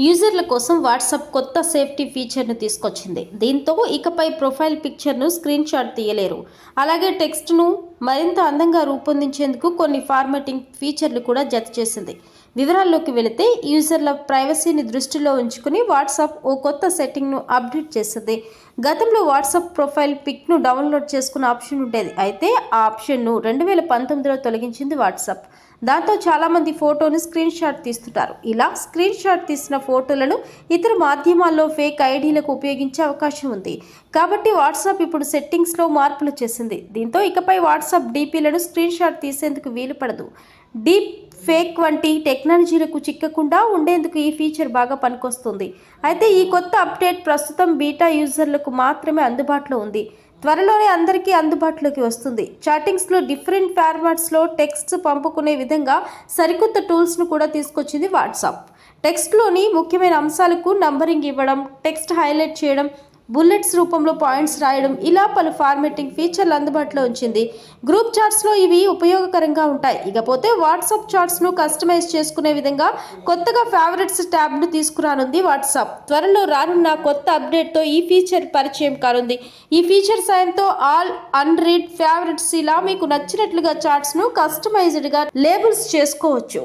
యూజర్ల కోసం వాట్సాప్ కొత్త సేఫ్టీ ఫీచర్ను తీసుకొచ్చింది. దీంతో ఇకపై ప్రొఫైల్ పిక్చర్ను స్క్రీన్ షాట్ తీయలేరు. అలాగే టెక్స్ట్ను మరింత అందంగా రూపొందించేందుకు కొన్ని ఫార్మాటింగ్ ఫీచర్లు కూడా జత చేసింది. వివరాల్లోకి వెళితే యూజర్ల ప్రైవసీని దృష్టిలో ఉంచుకుని వాట్సాప్ ఓ కొత్త సెట్టింగ్ను అప్డేట్ చేసింది. గతంలో వాట్సాప్ ప్రొఫైల్ పిక్ను డౌన్లోడ్ చేసుకున్న ఆప్షన్ ఉండేది. అయితే ఆ ఆప్షన్ను 2019లో తొలగించింది వాట్సాప్. దాంతో చాలామంది ఫోటోను స్క్రీన్ షాట్ తీస్తుంటారు. ఇలా స్క్రీన్ షాట్ తీసిన ఫోటోలను ఇతర మాధ్యమాల్లో ఫేక్ ఐడీలకు ఉపయోగించే అవకాశం ఉంది. కాబట్టి వాట్సాప్ ఇప్పుడు సెట్టింగ్స్లో మార్పులు చేసింది. దీంతో ఇకపై వాట్సాప్ డీపీలను స్క్రీన్ షాట్ తీసేందుకు వీలు పడదు. డీప్ ఫేక్ వంటి టెక్నాలజీలకు చిక్కకుండా ఉండేందుకు ఈ ఫీచర్ బాగా పనికొస్తుంది. అయితే ఈ కొత్త అప్డేట్ ప్రస్తుతం బీటా యూజర్లకు మాత్రమే అందుబాటులో ఉంది. త్వరలోనే అందరికీ అందుబాటులోకి వస్తుంది. చాటింగ్స్లో డిఫరెంట్ ఫార్మాట్స్లో టెక్స్ట్ పంపుకునే విధంగా సరికొత్త టూల్స్ను కూడా తీసుకొచ్చింది వాట్సాప్. టెక్స్ట్లోని ముఖ్యమైన అంశాలకు నంబరింగ్ ఇవ్వడం, టెక్స్ట్ హైలైట్ చేయడం, బుల్లెట్స్ రూపంలో పాయింట్స్ రాయడం, ఇలా పలు ఫార్మాటింగ్ ఫీచర్లు అందుబాటులో ఉంచింది. గ్రూప్ చాట్స్లో ఇవి ఉపయోగకరంగా ఉంటాయి. ఇకపోతే వాట్సాప్ చాట్స్ను కస్టమైజ్ చేసుకునే విధంగా కొత్తగా ఫేవరెట్స్ ట్యాబ్ను తీసుకురానుంది వాట్సాప్. త్వరలో రానున్న కొత్త అప్డేట్తో ఈ ఫీచర్ పరిచయం కానుంది. ఈ ఫీచర్ సాయంతో ఆల్, అన్రీడ్, ఫేవరెట్స్ ఇలా మీకు నచ్చినట్లుగా చాట్స్ను కస్టమైజ్డ్గా లేబుల్స్ చేసుకోవచ్చు.